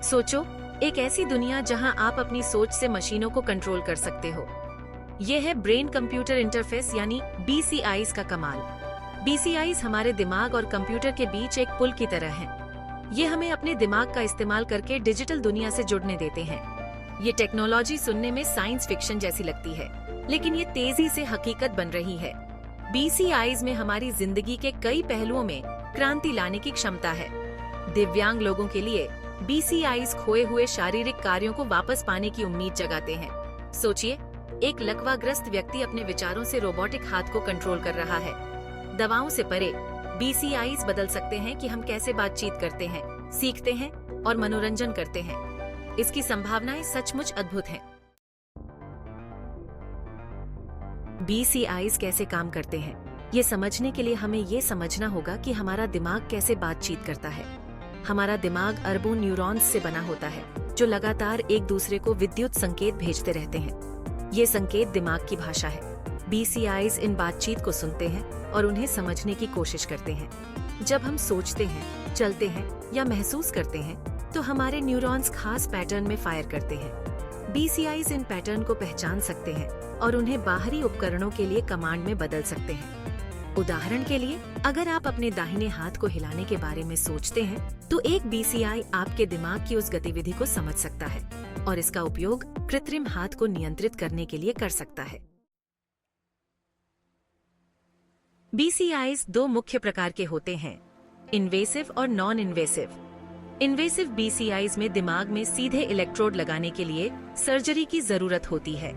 सोचो, एक ऐसी दुनिया जहां आप अपनी सोच से मशीनों को कंट्रोल कर सकते हो। यह है ब्रेन कंप्यूटर इंटरफेस यानी BCIs का कमाल। BCIs हमारे दिमाग और कंप्यूटर के बीच एक पुल की तरह हैं। ये हमें अपने दिमाग का इस्तेमाल करके डिजिटल दुनिया से जुड़ने देते हैं। ये टेक्नोलॉजी सुनने में साइंस फिक्शन जैसी लगती है, लेकिन ये तेजी से हकीकत बन रही है। BCIs में हमारी जिंदगी के कई पहलुओं में क्रांति लाने की क्षमता है। दिव्यांग लोगों के लिए BCIs खोए हुए शारीरिक कार्यों को वापस पाने की उम्मीद जगाते हैं। सोचिए, एक लकवाग्रस्त व्यक्ति अपने विचारों से रोबोटिक हाथ को कंट्रोल कर रहा है। दवाओं से परे BCIs बदल सकते हैं कि हम कैसे बातचीत करते हैं, सीखते हैं और मनोरंजन करते हैं। इसकी संभावनाएं सचमुच अद्भुत हैं। BCIs कैसे काम करते हैं, ये समझने के लिए हमें ये समझना होगा कि हमारा दिमाग कैसे बातचीत करता है। हमारा दिमाग अरबों न्यूरॉन्स से बना होता है, जो लगातार एक दूसरे को विद्युत संकेत भेजते रहते हैं। ये संकेत दिमाग की भाषा है। BCIs इन बातचीत को सुनते हैं और उन्हें समझने की कोशिश करते हैं। जब हम सोचते हैं, चलते हैं या महसूस करते हैं, तो हमारे न्यूरॉन्स खास पैटर्न में फायर करते हैं। BCIs इन पैटर्न को पहचान सकते हैं और उन्हें बाहरी उपकरणों के लिए कमांड में बदल सकते हैं। उदाहरण के लिए, अगर आप अपने दाहिने हाथ को हिलाने के बारे में सोचते हैं, तो एक BCI आपके दिमाग की उस गतिविधि को समझ सकता है और इसका उपयोग कृत्रिम हाथ को नियंत्रित करने के लिए कर सकता है। BCIs दो मुख्य प्रकार के होते हैं, इन्वेसिव और नॉन इन्वेसिव। इन्वेसिव BCIs में दिमाग में सीधे इलेक्ट्रोड लगाने के लिए सर्जरी की जरूरत होती है।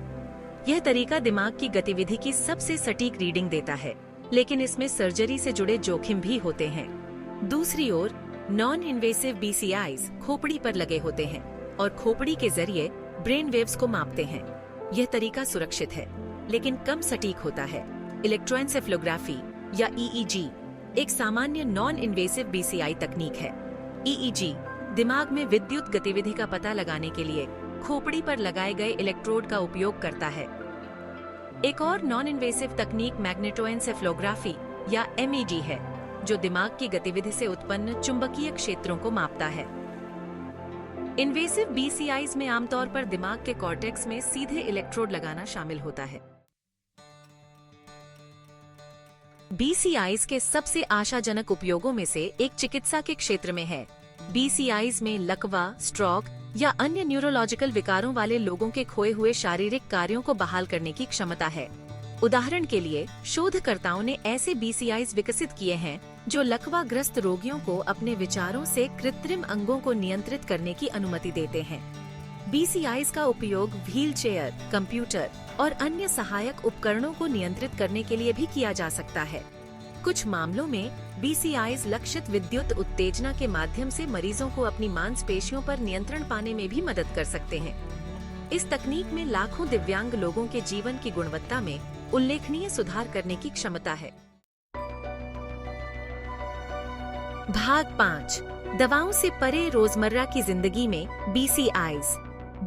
यह तरीका दिमाग की गतिविधि की सबसे सटीक रीडिंग देता है, लेकिन इसमें सर्जरी से जुड़े जोखिम भी होते हैं। दूसरी ओर, नॉन इन्वेसिव BCIs खोपड़ी पर लगे होते हैं और खोपड़ी के जरिए ब्रेन वेव्स को मापते हैं। यह तरीका सुरक्षित है, लेकिन कम सटीक होता है। इलेक्ट्रोएन्सेफलोग्राफी या EEG एक सामान्य नॉन इन्वेसिव BCI तकनीक है। EEG दिमाग में विद्युत गतिविधि का पता लगाने के लिए खोपड़ी पर लगाए गए इलेक्ट्रोड का उपयोग करता है। एक और नॉन इन्वेसिव तकनीक मैग्नेटोएन्सेफलोग्राफी या MEG है, जो दिमाग की गतिविधि से उत्पन्न चुंबकीय क्षेत्रों को मापता है। इन्वेसिव BCIs में आमतौर पर दिमाग के कॉर्टेक्स में सीधे इलेक्ट्रोड लगाना शामिल होता है। BCIs के सबसे आशाजनक उपयोगों में से एक चिकित्सा के क्षेत्र में है। BCIs में लकवा, स्ट्रोक या अन्य न्यूरोलॉजिकल विकारों वाले लोगों के खोए हुए शारीरिक कार्यों को बहाल करने की क्षमता है। उदाहरण के लिए, शोधकर्ताओं ने ऐसे BCIs विकसित किए हैं जो लकवाग्रस्त रोगियों को अपने विचारों से कृत्रिम अंगों को नियंत्रित करने की अनुमति देते हैं। BCIs का उपयोग व्हीलचेयर, कंप्यूटर और अन्य सहायक उपकरणों को नियंत्रित करने के लिए भी किया जा सकता है। कुछ मामलों में BCIs लक्षित विद्युत उत्तेजना के माध्यम से मरीजों को अपनी मांसपेशियों पर नियंत्रण पाने में भी मदद कर सकते हैं। इस तकनीक में लाखों दिव्यांग लोगों के जीवन की गुणवत्ता में उल्लेखनीय सुधार करने की क्षमता है। भाग 5, दवाओं से परे रोजमर्रा की जिंदगी में BCIs।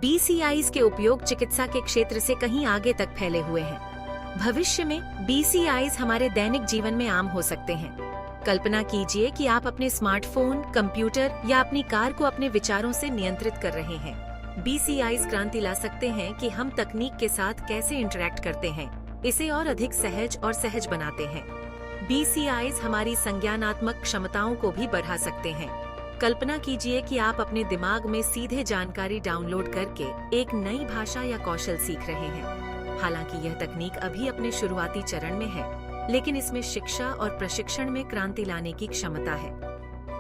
BCIs के उपयोग चिकित्सा के क्षेत्र से कहीं आगे तक फैले हुए हैं। भविष्य में BCIs हमारे दैनिक जीवन में आम हो सकते हैं। कल्पना कीजिए कि आप अपने स्मार्टफोन, कंप्यूटर या अपनी कार को अपने विचारों से नियंत्रित कर रहे हैं। BCIs क्रांति ला सकते हैं कि हम तकनीक के साथ कैसे इंटरैक्ट करते हैं, इसे और अधिक सहज और सहज बनाते हैं। BCIs हमारी संज्ञानात्मक क्षमताओं को भी बढ़ा सकते हैं। कल्पना कीजिए कि आप अपने दिमाग में सीधे जानकारी डाउनलोड करके एक नई भाषा या कौशल सीख रहे हैं। हालांकि यह तकनीक अभी अपने शुरुआती चरण में है, लेकिन इसमें शिक्षा और प्रशिक्षण में क्रांति लाने की क्षमता है।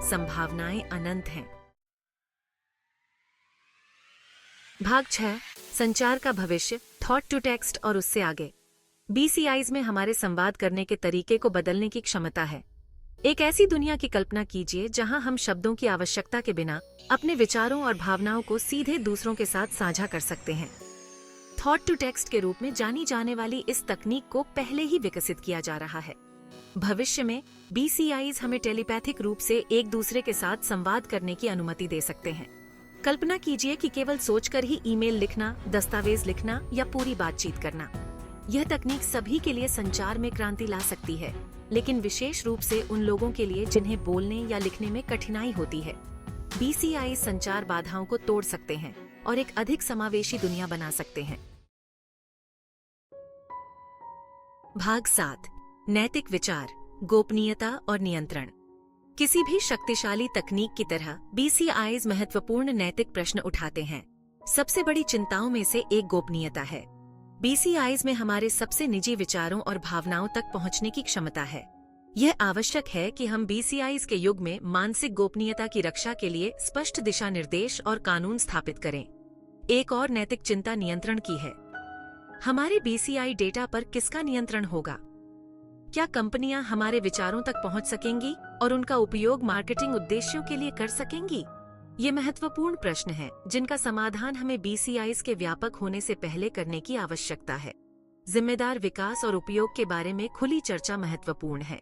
संभावनाएं अनंत हैं। भाग 6, संचार का भविष्य, थॉट टू टेक्स्ट और उससे आगे। BCIs में हमारे संवाद करने के तरीके को बदलने की क्षमता है। एक ऐसी दुनिया की कल्पना कीजिए जहां हम शब्दों की आवश्यकता के बिना अपने विचारों और भावनाओं को सीधे दूसरों के साथ साझा कर सकते हैं। थॉट टू टेक्स्ट के रूप में जानी जाने वाली इस तकनीक को पहले ही विकसित किया जा रहा है। भविष्य में BCIs हमें टेलीपैथिक रूप से एक दूसरे के साथ संवाद करने की अनुमति दे सकते हैं। कल्पना कीजिए कि केवल सोचकर ही ईमेल लिखना, दस्तावेज लिखना या पूरी बातचीत करना। यह तकनीक सभी के लिए संचार में क्रांति ला सकती है, लेकिन विशेष रूप से उन लोगों के लिए जिन्हें बोलने या लिखने में कठिनाई होती है। BCI संचार बाधाओं को तोड़ सकते हैं और एक अधिक समावेशी दुनिया बना सकते हैं। भाग 7, नैतिक विचार, गोपनीयता और नियंत्रण। किसी भी शक्तिशाली तकनीक की तरह BCIs महत्वपूर्ण नैतिक प्रश्न उठाते हैं। सबसे बड़ी चिंताओं में से एक गोपनीयता है। BCIs में हमारे सबसे निजी विचारों और भावनाओं तक पहुंचने की क्षमता है। यह आवश्यक है कि हम BCIs के युग में मानसिक गोपनीयता की रक्षा के लिए स्पष्ट दिशा निर्देश और कानून स्थापित करें। एक और नैतिक चिंता नियंत्रण की है। हमारे BCI डेटा पर किसका नियंत्रण होगा? क्या कंपनियां हमारे विचारों तक पहुंच सकेंगी और उनका उपयोग मार्केटिंग उद्देश्यों के लिए कर सकेंगी? ये महत्वपूर्ण प्रश्न हैं जिनका समाधान हमें BCIs के व्यापक होने से पहले करने की आवश्यकता है। जिम्मेदार विकास और उपयोग के बारे में खुली चर्चा महत्वपूर्ण है।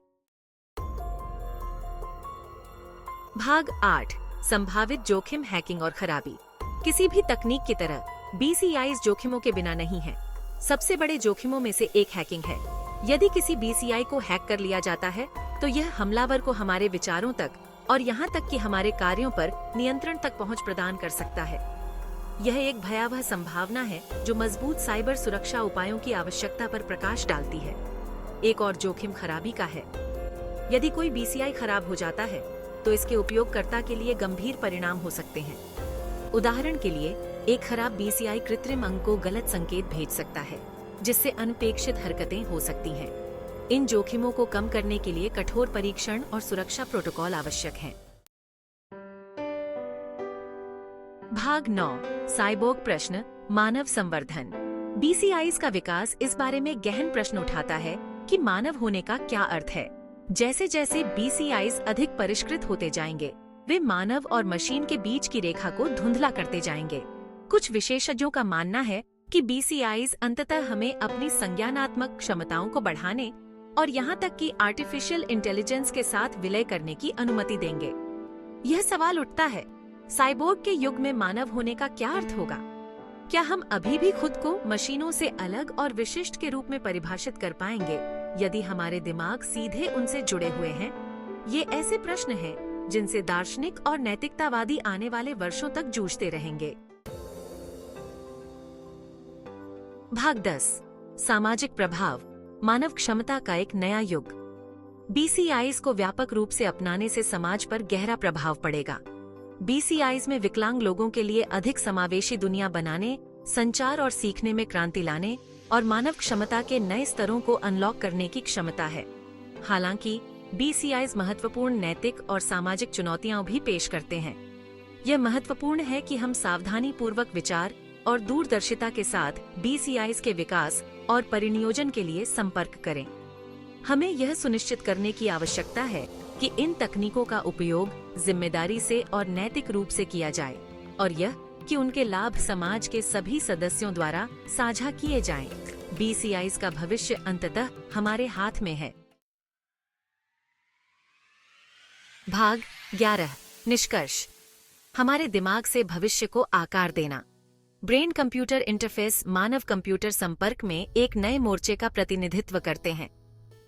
भाग 8, संभावित जोखिम, हैकिंग और खराबी। किसी भी तकनीक की तरह BCIs जोखिमों के बिना नहीं है। सबसे बड़े जोखिमों में से एक हैकिंग है। यदि किसी BCI को हैक कर लिया जाता है तो यह हमलावर को हमारे विचारों तक और यहाँ तक कि हमारे कार्यों पर नियंत्रण तक पहुँच प्रदान कर सकता है। यह एक भयावह संभावना है जो मजबूत साइबर सुरक्षा उपायों की आवश्यकता पर प्रकाश डालती है। एक और जोखिम खराबी का है। यदि कोई BCI खराब हो जाता है तो इसके उपयोगकर्ता के लिए गंभीर परिणाम हो सकते हैं। उदाहरण के लिए, एक खराब BCI कृत्रिम अंग को गलत संकेत भेज सकता है, जिससे अनपेक्षित हरकतें हो सकती हैं। इन जोखिमों को कम करने के लिए कठोर परीक्षण और सुरक्षा प्रोटोकॉल आवश्यक हैं। भाग 9, साइबोर्ग प्रश्न, मानव संवर्धन। BCIs का विकास इस बारे में गहन प्रश्न उठाता है कि मानव होने का क्या अर्थ है। जैसे जैसे BCIs अधिक परिष्कृत होते जाएंगे, वे मानव और मशीन के बीच की रेखा को धुंधला करते जाएंगे। कुछ विशेषज्ञों का मानना है कि BCIs अंततः हमें अपनी संज्ञानात्मक क्षमताओं को बढ़ाने और यहाँ तक कि आर्टिफिशियल इंटेलिजेंस के साथ विलय करने की अनुमति देंगे। यह सवाल उठता है, साइबोर्ग के युग में मानव होने का क्या अर्थ होगा? क्या हम अभी भी खुद को मशीनों से अलग और विशिष्ट के रूप में परिभाषित कर पाएंगे यदि हमारे दिमाग सीधे उनसे जुड़े हुए हैं? ये ऐसे प्रश्न हैं जिनसे दार्शनिक और नैतिकतावादी आने वाले वर्षों तक जूझते रहेंगे। भाग 10, सामाजिक प्रभाव, मानव क्षमता का एक नया युग। BCIs को व्यापक रूप से अपनाने से समाज पर गहरा प्रभाव पड़ेगा। BCIs में विकलांग लोगों के लिए अधिक समावेशी दुनिया बनाने, संचार और सीखने में क्रांति लाने और मानव क्षमता के नए स्तरों को अनलॉक करने की क्षमता है। हालांकि BCIs महत्वपूर्ण नैतिक और सामाजिक चुनौतियां भी पेश करते हैं। यह महत्वपूर्ण है कि हम सावधानी पूर्वक विचार और दूरदर्शिता के साथ BCIs के विकास और परिनियोजन के लिए संपर्क करें। हमें यह सुनिश्चित करने की आवश्यकता है कि इन तकनीकों का उपयोग जिम्मेदारी से और नैतिक रूप से किया जाए और यह कि उनके लाभ समाज के सभी सदस्यों द्वारा साझा किए जाएं। BCIs का भविष्य अंततः हमारे हाथ में है। भाग 11, निष्कर्ष, हमारे दिमाग से भविष्य को आकार देना। ब्रेन कंप्यूटर इंटरफेस मानव कंप्यूटर संपर्क में एक नए मोर्चे का प्रतिनिधित्व करते हैं।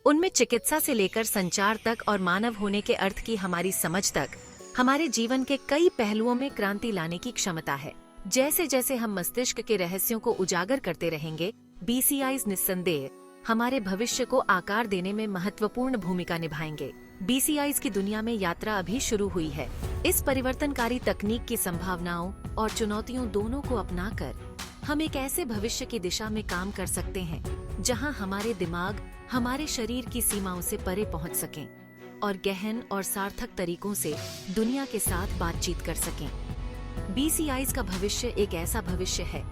उनमें चिकित्सा से लेकर संचार तक और मानव होने के अर्थ की हमारी समझ तक हमारे जीवन के कई पहलुओं में क्रांति लाने की क्षमता है। जैसे जैसे हम मस्तिष्क के रहस्यों को उजागर करते रहेंगे, BCIs निस्संदेह हमारे भविष्य को आकार देने में महत्वपूर्ण भूमिका निभाएंगे। BCIs की दुनिया में यात्रा अभी शुरू हुई है। इस परिवर्तनकारी तकनीक की संभावनाओं और चुनौतियों दोनों को अपनाकर हम एक ऐसे भविष्य की दिशा में काम कर सकते हैं जहां हमारे दिमाग हमारे शरीर की सीमाओं से परे पहुंच सकें और गहन और सार्थक तरीकों से दुनिया के साथ बातचीत कर सकें। BCIs का भविष्य एक ऐसा भविष्य है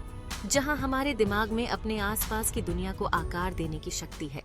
जहां हमारे दिमाग में अपने आसपास की दुनिया को आकार देने की शक्ति है।